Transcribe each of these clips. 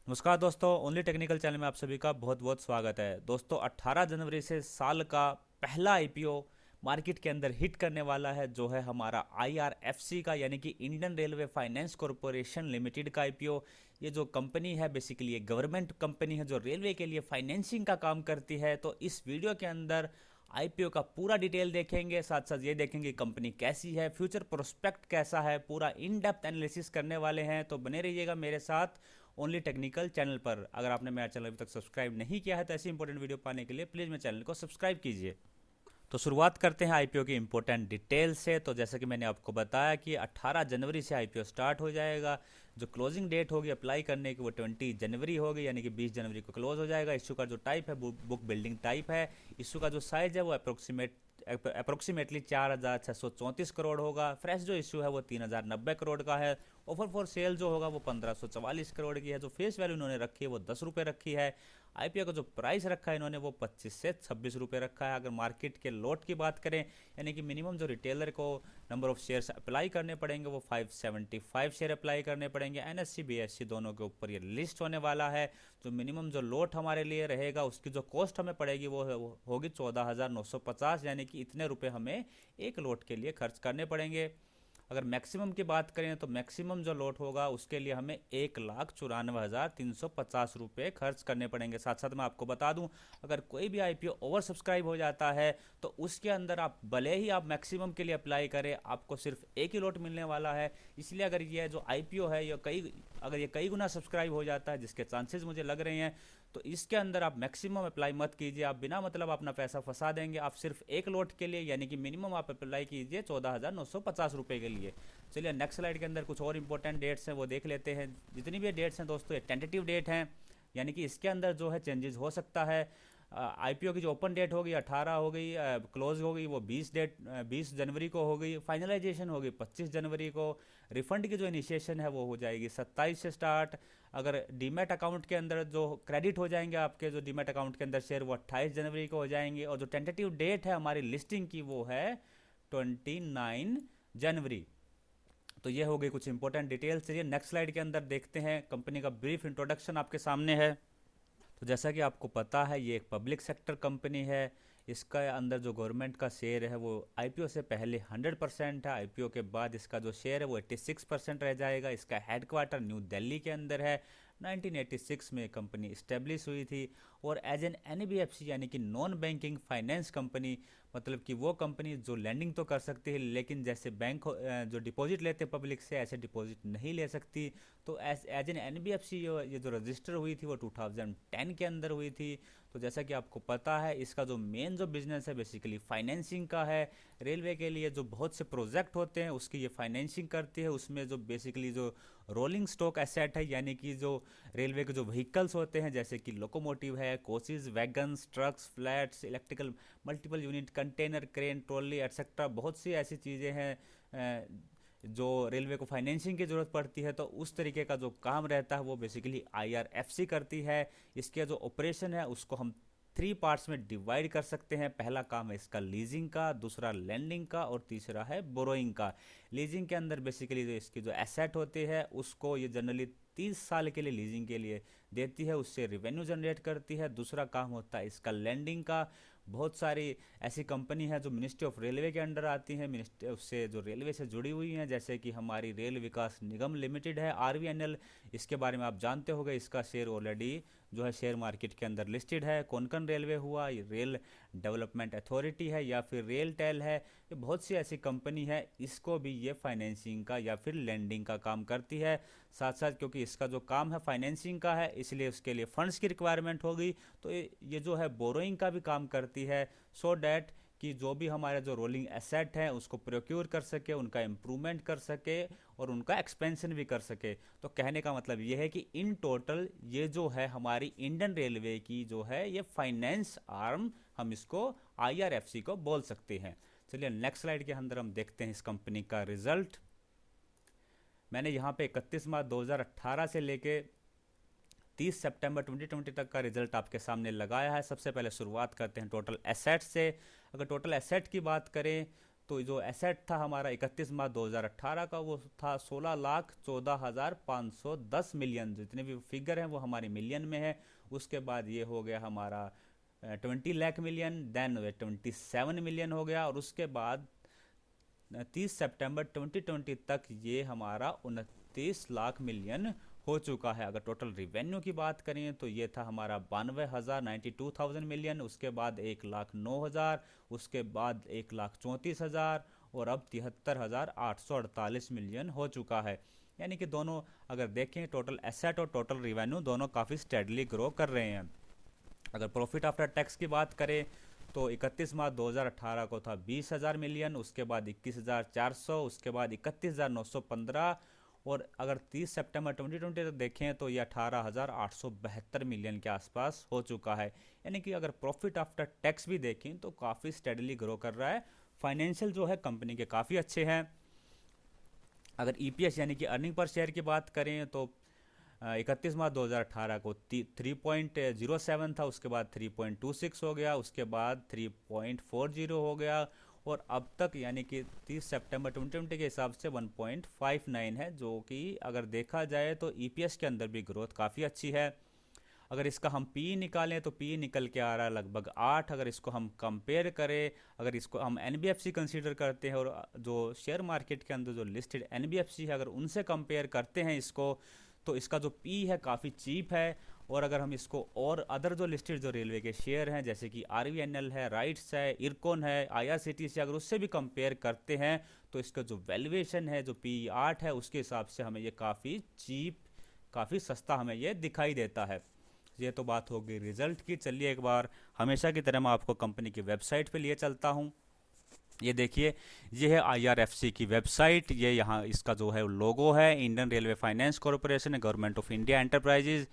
नमस्कार दोस्तों, only technical channel में आप सभी का बहुत बहुत स्वागत है। दोस्तों 18 जनवरी से साल का पहला आईपीओ मार्केट के अंदर हिट करने वाला है, जो है हमारा आईआरएफसी का यानी कि Indian railway finance corporation limited का आईपीओ। ये जो कंपनी है बेसिकली ये गवर्नमेंट कंपनी है जो रेलवे के लिए फाइनेंसिंग का काम करती है। तो इस वीडियो के अंदर आईपीओ का पूरा डिटेल देखेंगे, साथ साथ ये देखेंगे कंपनी कैसी है, फ्यूचर प्रोस्पेक्ट कैसा है, पूरा इन डेप्थ एनालिसिस करने वाले हैं। तो बने रहिएगा मेरे साथ ओनली टेक्निकल चैनल पर। अगर आपने मेरा चैनल अभी तक सब्सक्राइब नहीं किया है तो ऐसी इंपॉर्टेंट वीडियो पाने के लिए प्लीज़ मेरे चैनल को सब्सक्राइब कीजिए। तो शुरुआत करते हैं आईपीओ की इंपॉर्टेंट डिटेल से। तो जैसा कि मैंने आपको बताया कि 18 जनवरी से आईपीओ स्टार्ट हो जाएगा। जो क्लोजिंग डेट होगी अप्लाई करने की वो 20 जनवरी होगी, यानी कि 20 जनवरी को क्लोज हो जाएगा। इशू का जो टाइप है बुक बिल्डिंग टाइप है। इशू का जो साइज है वो अप्रोक्सीमेटली 4,634 करोड़ होगा। फ्रेश जो इशू है वो 3,090 करोड़ का है। ऑफर फॉर सेल जो होगा वो 1,544 करोड़ की है। जो फेस वैल्यू इन्होंने रखी है वो 10 रुपये रखी है। आईपीओ का जो प्राइस रखा है इन्होंने वो 25 से 26 रुपये रखा है। अगर मार्केट के लॉट की बात करें, यानी कि मिनिमम जो रिटेलर को नंबर ऑफ शेयर्स अप्लाई करने पड़ेंगे वो 575 शेयर अप्लाई करने पड़ेंगे। एनएससी बीएससी दोनों के ऊपर ये लिस्ट होने वाला है। जो मिनिमम जो लॉट हमारे लिए रहेगा उसकी जो कॉस्ट हमें पड़ेगी वो होगी 14,950, यानी कि इतने रुपये हमें एक लॉट के लिए खर्च करने पड़ेंगे। अगर मैक्सिमम की बात करें तो मैक्सिमम जो लॉट होगा उसके लिए हमें 1,94,350 रुपये खर्च करने पड़ेंगे। साथ साथ मैं आपको बता दूं, अगर कोई भी आईपीओ ओवर सब्सक्राइब हो जाता है तो उसके अंदर आप भले ही आप मैक्सिमम के लिए अप्लाई करें, आपको सिर्फ एक ही लॉट मिलने वाला है। इसलिए अगर ये जो आईपीओ है ये अगर ये कई गुना सब्सक्राइब हो जाता है, जिसके चांसेस मुझे लग रहे हैं, तो इसके अंदर आप मैक्सिमम अप्लाई मत कीजिए। आप बिना मतलब अपना पैसा फंसा देंगे। आप सिर्फ एक लॉट के लिए यानी कि मिनिमम आप अप्लाई कीजिए 14,950 रुपये के लिए। चलिए नेक्स्ट स्लाइड के अंदर कुछ और इंपॉर्टेंट डेट्स हैं वो देख लेते हैं। जितनी भी डेट्स हैं दोस्तों ये टेंटेटिव डेट हैं, यानी कि इसके अंदर जो है चेंजेस हो सकता है। आईपीओ की जो ओपन डेट होगी 18 हो गई, क्लोज हो गई वो 20 जनवरी को हो गई, फाइनलाइजेशन होगी 25 जनवरी को। रिफंड की जो इनिशिएशन है वो हो जाएगी 27 से स्टार्ट। अगर डीमैट अकाउंट के अंदर जो क्रेडिट हो जाएंगे आपके जो डीमैट अकाउंट के अंदर शेयर वो 28 जनवरी को हो जाएंगे। और जो टेंटेटिव डेट है हमारी लिस्टिंग की वो है 29 जनवरी। तो ये हो गई कुछ इंपॉर्टेंट डिटेल्स। चलिए नेक्स्ट स्लाइड के अंदर देखते हैं। कंपनी का ब्रीफ इंट्रोडक्शन आपके सामने है। तो जैसा कि आपको पता है ये एक पब्लिक सेक्टर कंपनी है। इसका अंदर जो गवर्नमेंट का शेयर है वो आईपीओ से पहले 100% है। आईपीओ के बाद इसका जो शेयर है वो 86% रह जाएगा। इसका हेडक्वार्टर न्यू दिल्ली के अंदर है। 1986 में कंपनी इस्टेब्लिश हुई थी। और एज एन एनबीएफसी यानी कि नॉन बैंकिंग फाइनेंस कंपनी, मतलब कि वो कंपनी जो लैंडिंग तो कर सकती है लेकिन जैसे बैंक जो डिपॉजिट लेते हैं पब्लिक से ऐसे डिपॉजिट नहीं ले सकती। तो एज एन एनबीएफसी ये जो रजिस्टर हुई थी वो 2010 के अंदर हुई थी। तो जैसा कि आपको पता है इसका जो मेन जो बिजनेस है बेसिकली फाइनेंसिंग का है। रेलवे के लिए जो बहुत से प्रोजेक्ट होते हैं उसकी ये फाइनेंसिंग करती है। उसमें जो बेसिकली जो रोलिंग स्टॉक एसेट है, यानी कि जो रेलवे के जो व्हीकल्स होते हैं जैसे कि लोकोमोटिव है, coaches, wagons, trucks, flats, electrical multiple unit, container, crane, trolley etcetera, बहुत सी ऐसी चीज़ें हैं जो रेलवे को फाइनेंसिंग की ज़रूरत पड़ती है। तो उस तरीके का जो काम रहता है वो बेसिकली आईआरएफसी करती है। इसके जो ऑपरेशन है उसको हम 3 पार्ट्स में डिवाइड कर सकते हैं। पहला काम है इसका लीजिंग का, दूसरा लैंडिंग का और तीसरा है बोरोइंग का। लीजिंग के अंदर बेसिकली जो इसकी जो एसेट होती है उसको ये जनरली 30 साल के लिए लीजिंग के लिए देती है, उससे रिवेन्यू जनरेट करती है। दूसरा काम होता है इसका लैंडिंग का। बहुत सारी ऐसी कंपनी है जो मिनिस्ट्री ऑफ रेलवे के अंडर आती हैं, मिनिस्ट्री उससे जो रेलवे से जुड़ी हुई हैं, जैसे कि हमारी रेल विकास निगम लिमिटेड है, आरवीएनएल। इसके बारे में आप जानते होंगे, इसका शेयर ऑलरेडी जो है शेयर मार्केट के अंदर लिस्टेड है। कोंकण रेलवे हुआ, ये रेल डेवलपमेंट अथॉरिटी है या फिर रेल टेल है, ये बहुत सी ऐसी कंपनी है। इसको भी ये फाइनेंसिंग का या फिर लैंडिंग का काम करती है। साथ साथ क्योंकि इसका जो काम है फाइनेंसिंग का है इसलिए उसके लिए फंड्स की रिक्वायरमेंट होगी। तो ये जो है बोरोइंग का भी काम करती है, सो डैट कि जो भी हमारे जो रोलिंग एसेट हैं उसको प्रोक्योर कर सके, उनका इम्प्रूवमेंट कर सके और उनका एक्सपेंशन भी कर सके। तो कहने का मतलब ये है कि इन टोटल ये जो है हमारी इंडियन रेलवे की जो है ये फाइनेंस आर्म, हम इसको आईआरएफसी को बोल सकते हैं। चलिए नेक्स्ट स्लाइड के अंदर हम देखते हैं इस कंपनी का रिजल्ट। मैंने यहाँ पे 31 मार्च 2018 से लेके 30 सितंबर 2020 तक का रिजल्ट आपके सामने लगाया है। सबसे पहले शुरुआत करते हैं टोटल एसेट से। अगर टोटल एसेट की बात करें तो जो एसेट था हमारा 31 मार्च 2018 का वो था 16,14,510 मिलियन। जितने भी फिगर हैं वो हमारी मिलियन में है। उसके बाद ये हो गया हमारा 20 लाख मिलियन, देन 27 मिलियन हो गया, और उसके बाद 30 सितंबर 2020 तक ये हमारा 29 लाख मिलियन हो चुका है। अगर टोटल रिवेन्यू की बात करें तो ये था हमारा 92,092,000 मिलियन, उसके बाद 1,09,000, उसके बाद 1,34,000, और अब 73,848 मिलियन हो चुका है। यानी कि दोनों अगर देखें टोटल एसेट और टोटल रिवेन्यू दोनों काफ़ी स्टेडली ग्रो कर रहे हैं। अगर प्रॉफिट आफ्टर टैक्स की बात करें तो 31 मार्च 2018 को था 20,000 मिलियन, उसके बाद 21,400, उसके बाद 31,915, और अगर 30 सितंबर 2020 तक देखें तो ये 18,872 मिलियन के आसपास हो चुका है। यानी कि अगर प्रॉफिट आफ्टर टैक्स भी देखें तो काफ़ी स्टेडली ग्रो कर रहा है। फाइनेंशियल जो है कंपनी के काफ़ी अच्छे हैं। अगर ईपीएस यानी कि अर्निंग पर शेयर की बात करें तो 31 मार्च 2018 को 3.07 था, उसके बाद 3.26 हो गया, उसके बाद 3.40 हो गया, और अब तक यानी कि 30 सितंबर 2020 के हिसाब से 1.59 है, जो कि अगर देखा जाए तो ईपीएस के अंदर भी ग्रोथ काफ़ी अच्छी है। अगर इसका हम पी निकालें तो पी निकल के आ रहा है लगभग 8। अगर इसको हम कंपेयर करें, अगर इसको हम एनबीएफसी कंसीडर करते हैं और जो शेयर मार्केट के अंदर जो लिस्टेड एनबीएफसी है अगर उनसे कंपेयर करते हैं इसको, तो इसका जो पी है काफ़ी चीप है। और अगर हम इसको और अदर जो लिस्टेड जो रेलवे के शेयर हैं जैसे कि आरवीएनएल है, राइट्स है, इरकॉन है, आईआरसीटीसी, अगर उससे भी कंपेयर करते हैं तो इसका जो वैल्यूएशन है जो पी 8 है उसके हिसाब से हमें ये काफ़ी चीप, काफ़ी सस्ता हमें ये दिखाई देता है। ये तो बात होगी रिजल्ट की। चलिए एक बार हमेशा की तरह मैं आपको कंपनी की वेबसाइट पे लिए चलता हूँ। ये देखिए, ये है आईआरएफसी की वेबसाइट। ये यहाँ इसका जो है लोगो है, Indian railway finance corporation, government of India enterprises.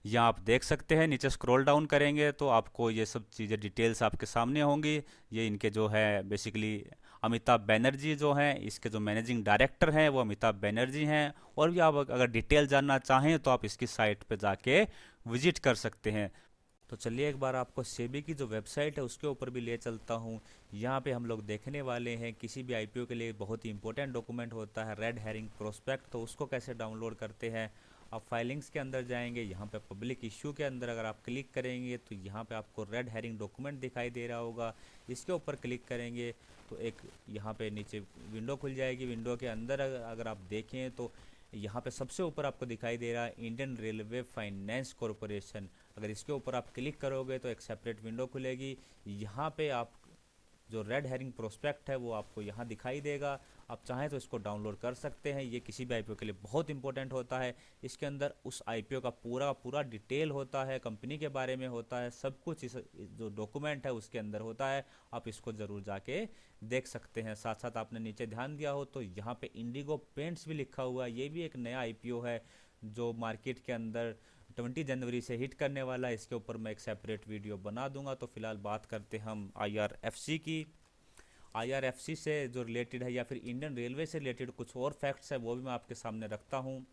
यहाँ आप देख सकते हैं, नीचे स्क्रॉल डाउन करेंगे तो आपको ये सब चीज़ें डिटेल्स आपके सामने होंगी। ये इनके जो है बेसिकली अमिताभ बनर्जी जो हैं, इसके जो मैनेजिंग डायरेक्टर हैं वो अमिताभ बनर्जी हैं। और भी आप अगर डिटेल जानना चाहें तो आप इसकी साइट पे जाके विजिट कर सकते हैं। तो चलिए एक बार आपको सेबी की जो वेबसाइट है उसके ऊपर भी ले चलता हूँ। यहाँ पे हम लोग देखने वाले हैं किसी भी आईपीओ के लिए बहुत ही इंपॉर्टेंट डॉक्यूमेंट होता है रेड हेरिंग प्रोस्पेक्ट, तो उसको कैसे डाउनलोड करते हैं। आप फाइलिंग्स के अंदर जाएंगे, यहाँ पे पब्लिक इश्यू के अंदर अगर आप क्लिक करेंगे तो यहाँ पे आपको रेड हेरिंग डॉक्यूमेंट दिखाई दे रहा होगा। इसके ऊपर क्लिक करेंगे तो एक यहाँ पे नीचे विंडो खुल जाएगी। विंडो के अंदर अगर आप देखें तो यहाँ पे सबसे ऊपर आपको दिखाई दे रहा है इंडियन रेलवे फाइनेंस कॉरपोरेशन। अगर इसके ऊपर आप क्लिक करोगे तो एक सेपरेट विंडो खुलेगी। यहाँ पे आप जो रेड हेरिंग प्रोस्पेक्ट है वो आपको यहाँ दिखाई देगा। आप चाहें तो इसको डाउनलोड कर सकते हैं। ये किसी भी आईपीओ के लिए बहुत इंपॉर्टेंट होता है। इसके अंदर उस आईपीओ का पूरा पूरा डिटेल होता है, कंपनी के बारे में होता है, सब कुछ इस जो डॉक्यूमेंट है उसके अंदर होता है। आप इसको ज़रूर जाके देख सकते हैं। साथ साथ आपने नीचे ध्यान दिया हो तो यहाँ पे इंडिगो पेंट्स भी लिखा हुआ है। ये भी एक नया आईपीओ है जो मार्केट के अंदर 20 जनवरी से हिट करने वाला है। इसके ऊपर मैं एक सेपरेट वीडियो बना दूंगा। तो फिलहाल बात करते हैं हम आईआरएफसी की। आईआरएफसी से जो रिलेटेड है या फिर इंडियन रेलवे से रिलेटेड कुछ और फैक्ट्स है वो भी मैं आपके सामने रखता हूँ।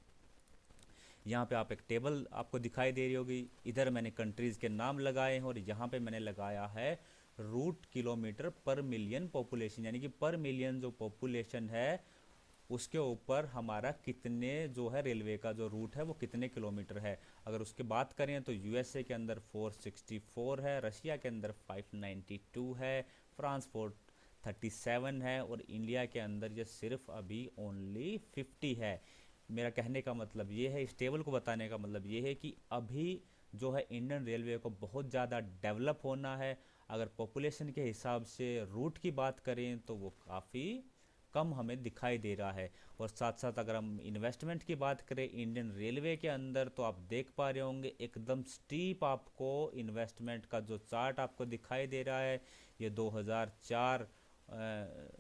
यहाँ पे आप एक टेबल आपको दिखाई दे रही होगी। इधर मैंने कंट्रीज़ के नाम लगाए हैं और यहाँ पे मैंने लगाया है रूट किलोमीटर पर मिलियन पॉपुलेशन, यानी कि पर मिलियन जो पॉपुलेशन है उसके ऊपर हमारा कितने जो है रेलवे का जो रूट है वो कितने किलोमीटर है। अगर उसकी बात करें तो यूएसए के अंदर 464 है, रशिया के अंदर 592 है, फ्रांस 437 है, और इंडिया के अंदर ये सिर्फ अभी ओनली 50 है। मेरा कहने का मतलब ये है, इस टेबल को बताने का मतलब ये है कि अभी जो है इंडियन रेलवे को बहुत ज़्यादा डेवलप होना है। अगर पॉपुलेशन के हिसाब से रूट की बात करें तो वो काफ़ी कम हमें दिखाई दे रहा है। और साथ साथ अगर हम इन्वेस्टमेंट की बात करें इंडियन रेलवे के अंदर तो आप देख पा रहे होंगे एकदम स्टीप आपको इन्वेस्टमेंट का जो चार्ट आपको दिखाई दे रहा है। ये 2004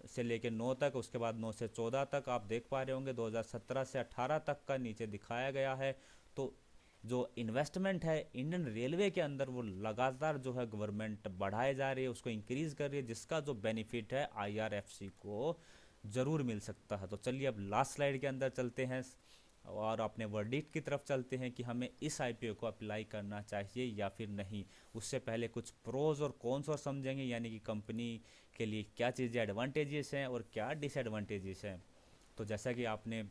से लेके 9 तक, उसके बाद 9 से 14 तक आप देख पा रहे होंगे, 2017 से 18 तक का नीचे दिखाया गया है। तो जो इन्वेस्टमेंट है इंडियन रेलवे के अंदर वो लगातार जो है गवर्नमेंट बढ़ाए जा रही है, उसको इंक्रीज कर रही है, जिसका जो बेनिफिट है आईआरएफसी को ज़रूर मिल सकता है। तो चलिए अब लास्ट स्लाइड के अंदर चलते हैं। और अपने वर्डिक्ट की तरफ चलते हैं कि हमें इस आईपीओ को अप्लाई करना चाहिए या फिर नहीं। उससे पहले कुछ प्रोज और कॉन्स और समझेंगे, यानी कि कंपनी के लिए क्या चीज़ें एडवांटेजेस हैं और क्या डिसएडवांटेजेस हैं। तो जैसा कि आपने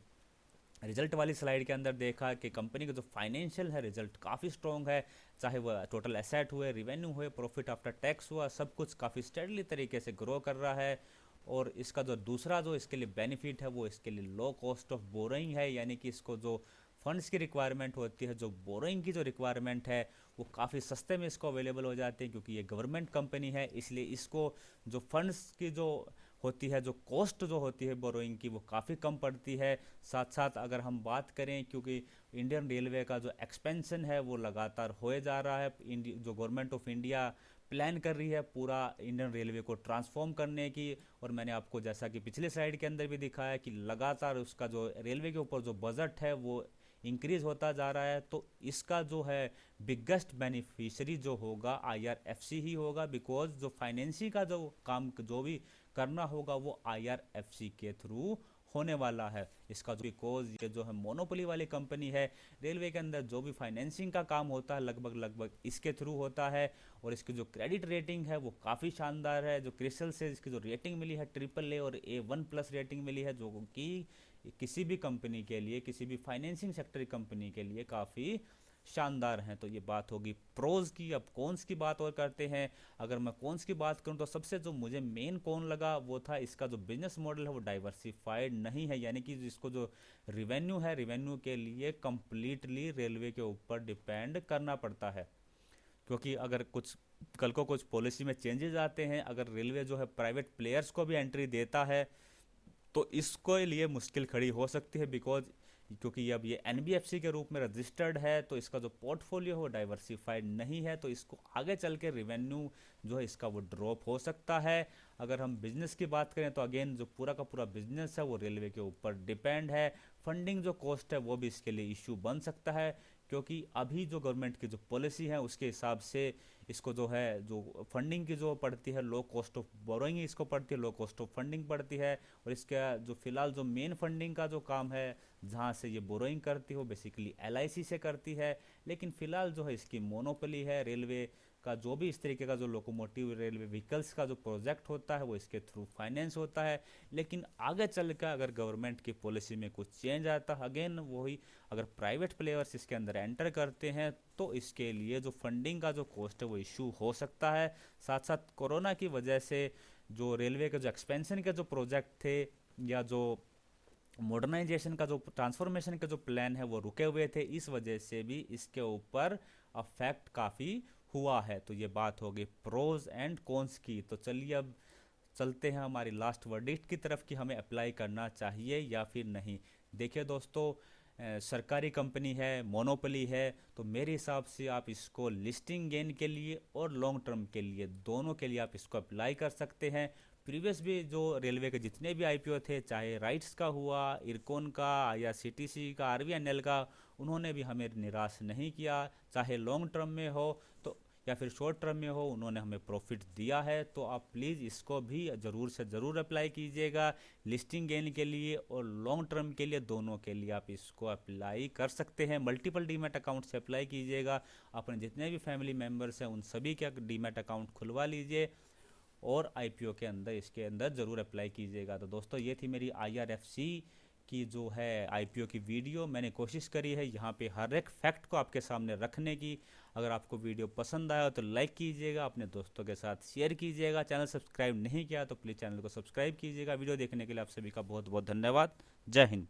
रिजल्ट वाली स्लाइड के अंदर देखा कि कंपनी का जो फाइनेंशियल है रिजल्ट काफ़ी स्ट्रॉन्ग है, चाहे वह टोटल एसेट हुए, रिवेन्यू हुए, प्रॉफिट आफ्टर टैक्स हुआ, सब कुछ काफ़ी स्टेडली तरीके से ग्रो कर रहा है। और इसका जो दूसरा जो इसके लिए बेनिफिट है वो इसके लिए लो कॉस्ट ऑफ बोरोइंग है, यानी कि इसको जो फंड्स की रिक्वायरमेंट होती है, जो बोरोइंग की जो रिक्वायरमेंट है वो काफ़ी सस्ते में इसको अवेलेबल हो जाते हैं, क्योंकि ये गवर्नमेंट कंपनी है। इसलिए इसको जो फंड्स की जो होती है, जो कॉस्ट जो होती है बोरोइंग की, वो काफ़ी कम पड़ती है। साथ साथ अगर हम बात करें, क्योंकि इंडियन रेलवे का जो एक्सपेंशन है वो लगातार होए जा रहा है, जो गवर्नमेंट ऑफ इंडिया प्लान कर रही है पूरा इंडियन रेलवे को ट्रांसफॉर्म करने की। और मैंने आपको जैसा कि पिछले स्लाइड के अंदर भी दिखाया कि लगातार उसका जो रेलवे के ऊपर जो बजट है वो इंक्रीज होता जा रहा है। तो इसका जो है बिगेस्ट बेनिफिशियरी जो होगा आईआरएफसी ही होगा, बिकॉज जो फाइनेंसिंग का जो काम जो भी करना होगा वो आईआरएफसी के थ्रू होने वाला है। इसका जो बिकॉज ये जो है मोनोपोली वाली कंपनी है, रेलवे के अंदर जो भी फाइनेंसिंग का काम होता है लगभग इसके थ्रू होता है। और इसकी जो क्रेडिट रेटिंग है वो काफ़ी शानदार है। जो क्रिस्टल से इसकी जो रेटिंग मिली है AAA और A1+ रेटिंग मिली है, जो कि किसी भी कंपनी के लिए, किसी भी फाइनेंसिंग सेक्टर की कंपनी के लिए काफ़ी शानदार हैं। तो ये बात होगी प्रोज की। अब कॉन्स की बात और करते हैं। अगर मैं कॉन्स की बात करूं तो सबसे जो मुझे मेन कॉन लगा वो था इसका जो बिजनेस मॉडल है वो डाइवर्सिफाइड नहीं है, यानी कि इसको जो रिवेन्यू है, रिवेन्यू के लिए कंप्लीटली रेलवे के ऊपर डिपेंड करना पड़ता है। क्योंकि अगर कुछ कल को कुछ पॉलिसी में चेंजेस आते हैं, अगर रेलवे जो है प्राइवेट प्लेयर्स को भी एंट्री देता है तो इसको लिए मुश्किल खड़ी हो सकती है, बिकॉज क्योंकि अब ये एनबीएफसी के रूप में रजिस्टर्ड है, तो इसका जो पोर्टफोलियो वो डाइवर्सिफाइड नहीं है, तो इसको आगे चल के रिवेन्यू जो है इसका वो ड्रॉप हो सकता है। अगर हम बिजनेस की बात करें तो अगेन जो पूरा का पूरा बिजनेस है वो रेलवे के ऊपर डिपेंड है। फंडिंग जो कॉस्ट है वो भी इसके लिए इश्यू बन सकता है, क्योंकि अभी जो गवर्नमेंट की जो पॉलिसी है उसके हिसाब से इसको जो है जो फंडिंग की जो पड़ती है, लो कॉस्ट ऑफ बोरोइंग इसको पड़ती है, लो कॉस्ट ऑफ फंडिंग पड़ती है। और इसका जो फिलहाल जो मेन फंडिंग का जो काम है जहाँ से ये बोरोइंग करती है वो बेसिकली एलआईसी से करती है। लेकिन फिलहाल जो है इसकी मोनोपोली है। रेलवे का जो भी इस तरीके का जो लोकोमोटिव रेलवे व्हीकल्स का जो प्रोजेक्ट होता है वो इसके थ्रू फाइनेंस होता है। लेकिन आगे चल कर अगर गवर्नमेंट की पॉलिसी में कुछ चेंज आता है, अगेन वही अगर प्राइवेट प्लेयर्स इसके अंदर एंटर करते हैं तो इसके लिए जो फंडिंग का जो कॉस्ट है वो इशू हो सकता है। साथ साथ कोरोना की वजह से जो रेलवे के जो एक्सपेंशन के जो प्रोजेक्ट थे या जो मॉडर्नाइजेशन का जो ट्रांसफॉर्मेशन का जो प्लान है वो रुके हुए थे, इस वजह से भी इसके ऊपर अफेक्ट काफ़ी हुआ है। तो ये बात होगी प्रोज एंड कॉन्स की। तो चलिए अब चलते हैं हमारी लास्ट वर्डिक्ट की तरफ कि हमें अप्लाई करना चाहिए या फिर नहीं। देखिए दोस्तों, सरकारी कंपनी है, मोनोपोली है, तो मेरे हिसाब से आप इसको लिस्टिंग गेन के लिए और लॉन्ग टर्म के लिए दोनों के लिए आप इसको अप्लाई कर सकते हैं। प्रीवियस भी जो रेलवे के जितने भी आईपीओ थे, चाहे राइट्स का हुआ, इरकॉन का या सीटीसी का, आरवीएनएल का, उन्होंने भी हमें निराश नहीं किया। चाहे लॉन्ग टर्म में हो तो या फिर शॉर्ट टर्म में हो, उन्होंने हमें प्रॉफिट दिया है। तो आप प्लीज़ इसको भी ज़रूर से ज़रूर अप्लाई कीजिएगा। लिस्टिंग गेन के लिए और लॉन्ग टर्म के लिए दोनों के लिए आप इसको अप्लाई कर सकते हैं। मल्टीपल डीमैट अकाउंट से अप्लाई कीजिएगा। अपने जितने भी फैमिली मेम्बर्स हैं उन सभी के डीमैट अकाउंट खुलवा लीजिए और आईपीओ के अंदर इसके अंदर ज़रूर अप्लाई कीजिएगा। तो दोस्तों ये थी मेरी आईआरएफसी की जो है आईपीओ की वीडियो। मैंने कोशिश करी है यहाँ पे हर एक फैक्ट को आपके सामने रखने की। अगर आपको वीडियो पसंद आया तो लाइक कीजिएगा, अपने दोस्तों के साथ शेयर कीजिएगा। चैनल सब्सक्राइब नहीं किया तो प्लीज़ चैनल को सब्सक्राइब कीजिएगा। वीडियो देखने के लिए आप सभी का बहुत बहुत धन्यवाद। जय हिंद।